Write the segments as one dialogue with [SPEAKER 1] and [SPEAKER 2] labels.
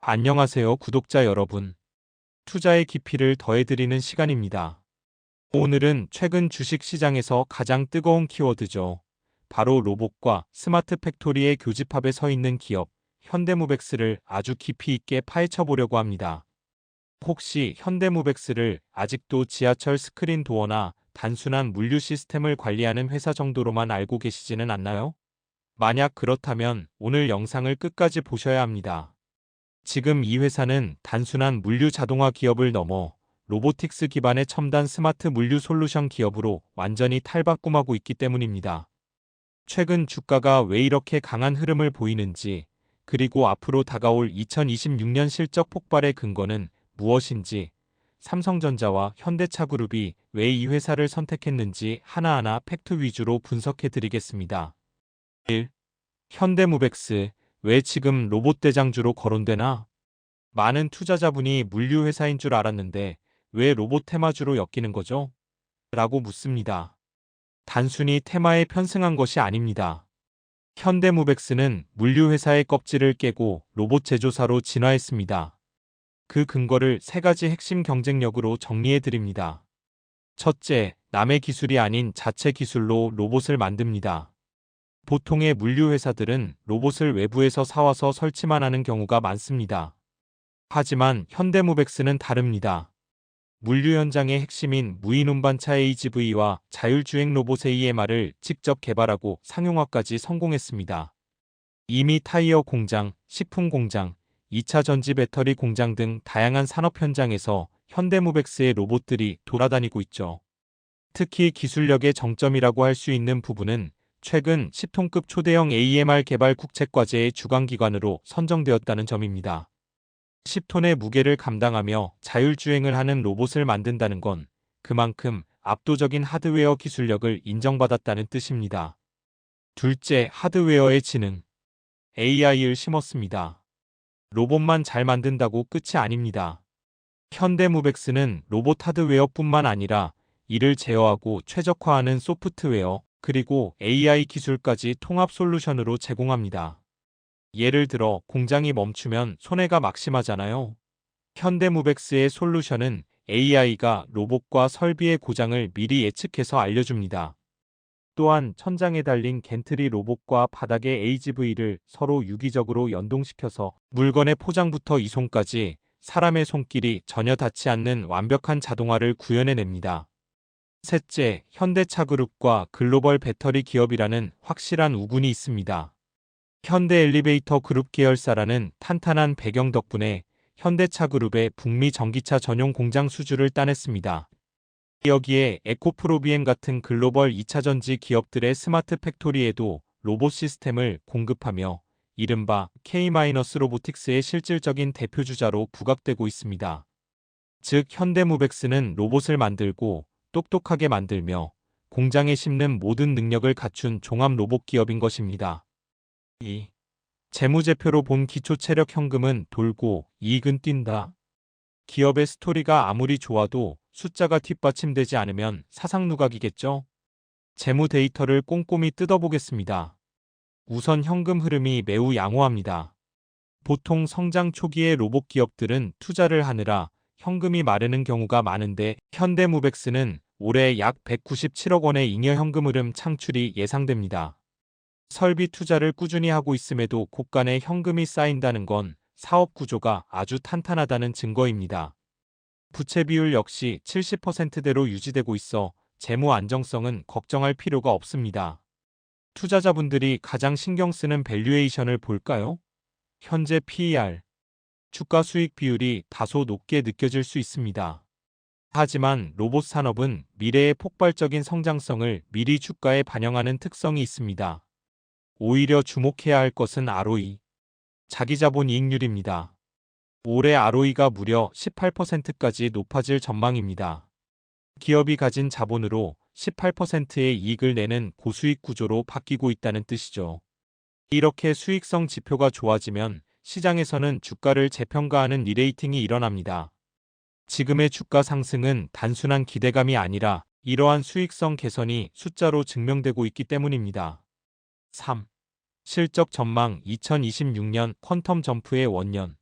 [SPEAKER 1] 안녕하세요, 구독자 여러분. 투자의 깊이를 더해드리는 시간입니다. 오늘은 최근 주식 시장에서 가장 뜨거운 키워드죠. 바로 로봇과 스마트 팩토리의 교집합에 서 있는 기업, 현대무백스를 아주 깊이 있게 파헤쳐 보려고 합니다. 혹시 현대무백스를 아직도 지하철 스크린 도어나 단순한 물류 시스템을 관리하는 회사 정도로만 알고 계시지는 않나요? 만약 그렇다면 오늘 영상을 끝까지 보셔야 합니다. 지금 이 회사는 단순한 물류 자동화 기업을 넘어 로보틱스 기반의 첨단 스마트 물류 솔루션 기업으로 완전히 탈바꿈하고 있기 때문입니다. 최근 주가가 왜 이렇게 강한 흐름을 보이는지, 그리고 앞으로 다가올 2026년 실적 폭발의 근거는 무엇인지, 삼성전자와 현대차그룹이 왜 이 회사를 선택했는지 하나하나 팩트 위주로 분석해 드리겠습니다. 1. 현대무백스, 왜 지금 로봇 대장주로 거론되나? 많은 투자자분이 물류 회사인 줄 알았는데 왜 로봇 테마주로 엮이는 거죠? 라고 묻습니다. 단순히 테마에 편승한 것이 아닙니다. 현대무백스는 물류 회사의 껍질을 깨고 로봇 제조사로 진화했습니다. 그 근거를 세 가지 핵심 경쟁력으로 정리해 드립니다. 첫째, 남의 기술이 아닌 자체 기술로 로봇을 만듭니다. 보통의 물류 회사들은 로봇을 외부에서 사와서 설치만 하는 경우가 많습니다. 하지만 현대무백스는 다릅니다. 물류 현장의 핵심인 무인 운반차 AGV와 자율주행 로봇 AMR을 직접 개발하고 상용화까지 성공했습니다. 이미 타이어 공장, 식품 공장, 2차 전지 배터리 공장 등 다양한 산업 현장에서 현대무백스의 로봇들이 돌아다니고 있죠. 특히 기술력의 정점이라고 할 수 있는 부분은 최근 10톤급 초대형 AMR 개발 국책과제의 주관기관으로 선정되었다는 점입니다. 10톤의 무게를 감당하며 자율주행을 하는 로봇을 만든다는 건 그만큼 압도적인 하드웨어 기술력을 인정받았다는 뜻입니다. 둘째, 하드웨어의 지능. AI를 심었습니다. 로봇만 잘 만든다고 끝이 아닙니다. 현대무백스는 로봇 하드웨어뿐만 아니라 이를 제어하고 최적화하는 소프트웨어, 그리고 AI 기술까지 통합 솔루션으로 제공합니다. 예를 들어 공장이 멈추면 손해가 막심하잖아요. 현대무백스의 솔루션은 AI가 로봇과 설비의 고장을 미리 예측해서 알려줍니다. 또한 천장에 달린 겐트리 로봇과 바닥의 AGV를 서로 유기적으로 연동시켜서 물건의 포장부터 이송까지 사람의 손길이 전혀 닿지 않는 완벽한 자동화를 구현해냅니다. 셋째, 현대차그룹과 글로벌 배터리 기업이라는 확실한 우군이 있습니다. 현대 엘리베이터 그룹 계열사라는 탄탄한 배경 덕분에 현대차그룹의 북미 전기차 전용 공장 수주를 따냈습니다. 여기에 에코프로비엠 같은 글로벌 2차 전지 기업들의 스마트 팩토리에도 로봇 시스템을 공급하며 이른바 K-로보틱스의 실질적인 대표주자로 부각되고 있습니다. 즉 현대무백스는 로봇을 만들고 똑똑하게 만들며 공장에 심는 모든 능력을 갖춘 종합 로봇 기업인 것입니다. 2. 재무제표로 본 기초체력 현금은 돌고 이익은 뛴다. 기업의 스토리가 아무리 좋아도 숫자가 뒷받침되지 않으면 사상누각이겠죠? 재무 데이터를 꼼꼼히 뜯어보겠습니다. 우선 현금 흐름이 매우 양호합니다. 보통 성장 초기의 로봇 기업들은 투자를 하느라 현금이 마르는 경우가 많은데 현대무백스는 올해 약 197억 원의 잉여 현금 흐름 창출이 예상됩니다. 설비 투자를 꾸준히 하고 있음에도 곳간에 현금이 쌓인다는 건 사업 구조가 아주 탄탄하다는 증거입니다. 부채 비율 역시 70%대로 유지되고 있어 재무 안정성은 걱정할 필요가 없습니다. 투자자분들이 가장 신경 쓰는 밸류에이션을 볼까요? 현재 PER, 주가 수익 비율이 다소 높게 느껴질 수 있습니다. 하지만 로봇 산업은 미래의 폭발적인 성장성을 미리 주가에 반영하는 특성이 있습니다. 오히려 주목해야 할 것은 ROE, 자기자본 이익률입니다. 올해 ROE가 무려 18%까지 높아질 전망입니다. 기업이 가진 자본으로 18%의 이익을 내는 고수익 구조로 바뀌고 있다는 뜻이죠. 이렇게 수익성 지표가 좋아지면 시장에서는 주가를 재평가하는 리레이팅이 일어납니다. 지금의 주가 상승은 단순한 기대감이 아니라 이러한 수익성 개선이 숫자로 증명되고 있기 때문입니다. 3. 실적 전망 2026년 퀀텀 점프의 원년.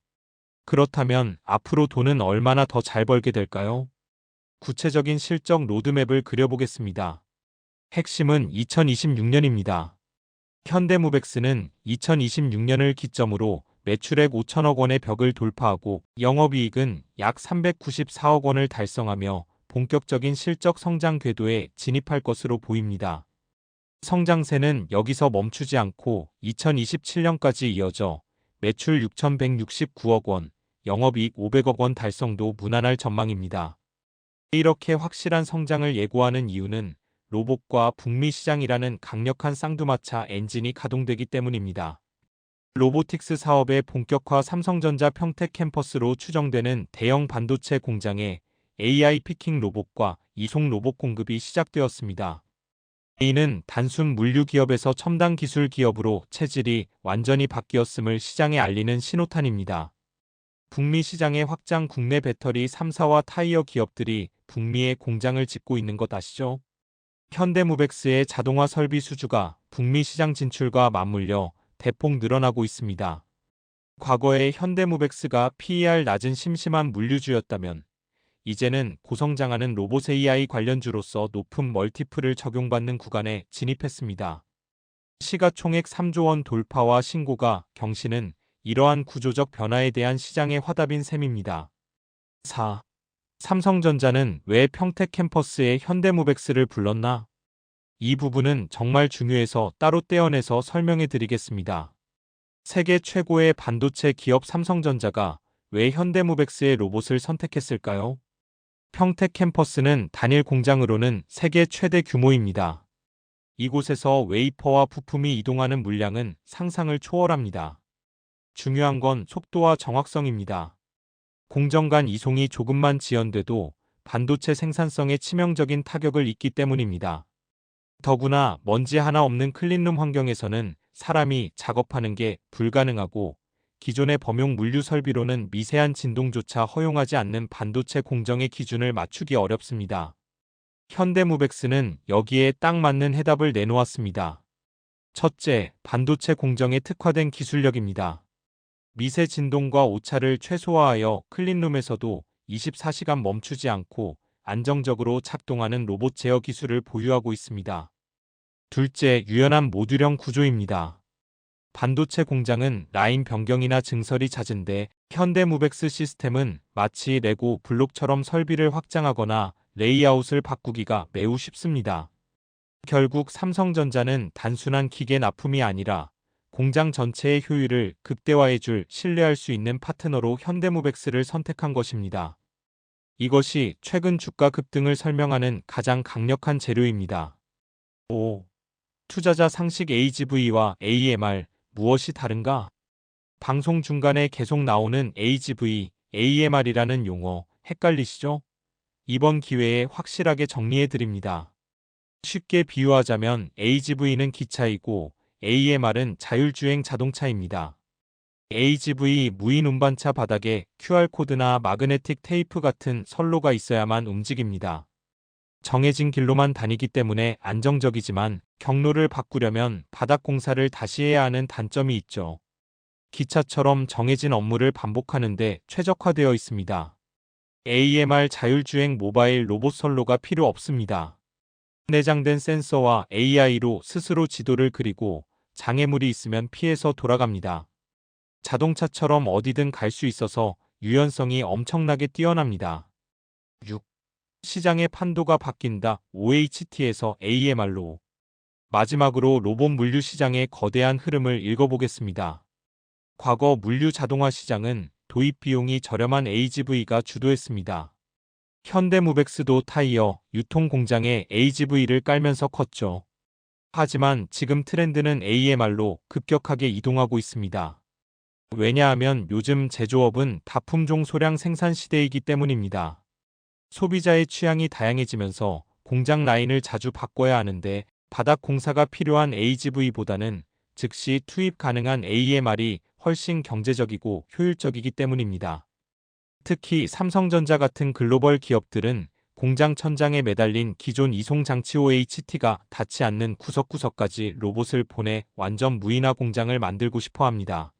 [SPEAKER 1] 그렇다면 앞으로 돈은 얼마나 더 잘 벌게 될까요? 구체적인 실적 로드맵을 그려보겠습니다. 핵심은 2026년입니다. 현대무백스는 2026년을 기점으로 매출액 5천억 원의 벽을 돌파하고 영업이익은 약 394억 원을 달성하며 본격적인 실적 성장 궤도에 진입할 것으로 보입니다. 성장세는 여기서 멈추지 않고 2027년까지 이어져 매출 6,169억 원, 영업이익 500억 원 달성도 무난할 전망입니다. 이렇게 확실한 성장을 예고하는 이유는 로봇과 북미 시장이라는 강력한 쌍두마차 엔진이 가동되기 때문입니다. 로보틱스 사업의 본격화 삼성전자 평택 캠퍼스로 추정되는 대형 반도체 공장에 AI 피킹 로봇과 이송 로봇 공급이 시작되었습니다. 이는 단순 물류 기업에서 첨단 기술 기업으로 체질이 완전히 바뀌었음을 시장에 알리는 신호탄입니다. 북미 시장의 확장 국내 배터리 3사와 타이어 기업들이 북미에 공장을 짓고 있는 것 아시죠? 현대무백스의 자동화 설비 수주가 북미 시장 진출과 맞물려 대폭 늘어나고 있습니다. 과거에 현대무백스가 PER 낮은 심심한 물류주였다면 이제는 고성장하는 로봇 AI 관련주로서 높은 멀티플을 적용받는 구간에 진입했습니다. 시가총액 3조 원 돌파와 신고가 경신은 이러한 구조적 변화에 대한 시장의 화답인 셈입니다. 4. 삼성전자는 왜 평택 캠퍼스에 현대무백스를 불렀나? 이 부분은 정말 중요해서 따로 떼어내서 설명해 드리겠습니다. 세계 최고의 반도체 기업 삼성전자가 왜 현대무백스의 로봇을 선택했을까요? 평택 캠퍼스는 단일 공장으로는 세계 최대 규모입니다. 이곳에서 웨이퍼와 부품이 이동하는 물량은 상상을 초월합니다. 중요한 건 속도와 정확성입니다. 공정 간 이송이 조금만 지연돼도 반도체 생산성에 치명적인 타격을 입기 때문입니다. 더구나 먼지 하나 없는 클린룸 환경에서는 사람이 작업하는 게 불가능하고 기존의 범용 물류 설비로는 미세한 진동조차 허용하지 않는 반도체 공정의 기준을 맞추기 어렵습니다. 현대무백스는 여기에 딱 맞는 해답을 내놓았습니다. 첫째, 반도체 공정에 특화된 기술력입니다. 미세 진동과 오차를 최소화하여 클린룸에서도 24시간 멈추지 않고 안정적으로 작동하는 로봇 제어 기술을 보유하고 있습니다. 둘째, 유연한 모듈형 구조입니다. 반도체 공장은 라인 변경이나 증설이 잦은데 현대무백스 시스템은 마치 레고 블록처럼 설비를 확장하거나 레이아웃을 바꾸기가 매우 쉽습니다. 결국 삼성전자는 단순한 기계 납품이 아니라 공장 전체의 효율을 극대화해줄 신뢰할 수 있는 파트너로 현대무백스를 선택한 것입니다. 이것이 최근 주가 급등을 설명하는 가장 강력한 재료입니다. 5. 투자자 상식 AGV와 AMR 무엇이 다른가? 방송 중간에 계속 나오는 AGV, AMR이라는 용어 헷갈리시죠? 이번 기회에 확실하게 정리해드립니다. 쉽게 비유하자면 AGV는 기차이고 AMR은 자율주행 자동차입니다. AGV 무인 운반차 바닥에 QR코드나 마그네틱 테이프 같은 선로가 있어야만 움직입니다. 정해진 길로만 다니기 때문에 안정적이지만 경로를 바꾸려면 바닥 공사를 다시 해야 하는 단점이 있죠. 기차처럼 정해진 업무를 반복하는데 최적화되어 있습니다. AMR 자율주행 모바일 로봇 선로가 필요 없습니다. 내장된 센서와 AI로 스스로 지도를 그리고 장애물이 있으면 피해서 돌아갑니다. 자동차처럼 어디든 갈 수 있어서 유연성이 엄청나게 뛰어납니다. 6. 시장의 판도가 바뀐다. OHT에서 AMR로. 마지막으로 로봇 물류 시장의 거대한 흐름을 읽어보겠습니다. 과거 물류 자동화 시장은 도입 비용이 저렴한 AGV가 주도했습니다. 현대무백스도 타이어, 유통 공장에 AGV를 깔면서 컸죠. 하지만 지금 트렌드는 AMR로 급격하게 이동하고 있습니다. 왜냐하면 요즘 제조업은 다품종 소량 생산 시대이기 때문입니다. 소비자의 취향이 다양해지면서 공장 라인을 자주 바꿔야 하는데 바닥 공사가 필요한 AGV보다는 즉시 투입 가능한 AMR이 훨씬 경제적이고 효율적이기 때문입니다. 특히 삼성전자 같은 글로벌 기업들은 공장 천장에 매달린 기존 이송장치 OHT가 닿지 않는 구석구석까지 로봇을 보내 완전 무인화 공장을 만들고 싶어 합니다.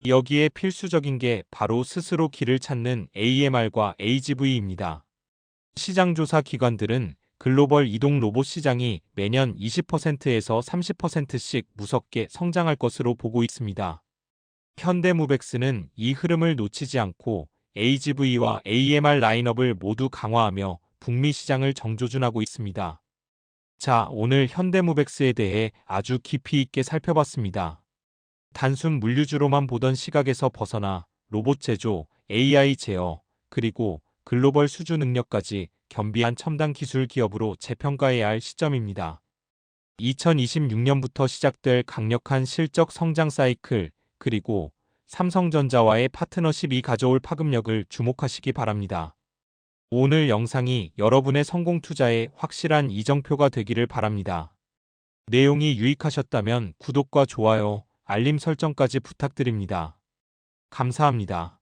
[SPEAKER 1] 여기에 필수적인 게 바로 스스로 길을 찾는 AMR과 AGV입니다. 시장조사 기관들은 글로벌 이동 로봇 시장이 매년 20%에서 30%씩 무섭게 성장할 것으로 보고 있습니다. 현대무벡스는 이 흐름을 놓치지 않고 AGV와 AMR 라인업을 모두 강화하며 북미 시장을 정조준하고 있습니다. 자, 오늘 현대무벡스에 대해 아주 깊이 있게 살펴봤습니다. 단순 물류주로만 보던 시각에서 벗어나 로봇 제조, AI 제어, 그리고 글로벌 수주 능력까지 겸비한 첨단 기술 기업으로 재평가해야 할 시점입니다. 2026년부터 시작될 강력한 실적 성장 사이클, 그리고 삼성전자와의 파트너십이 가져올 파급력을 주목하시기 바랍니다. 오늘 영상이 여러분의 성공 투자에 확실한 이정표가 되기를 바랍니다. 내용이 유익하셨다면 구독과 좋아요, 알림 설정까지 부탁드립니다. 감사합니다.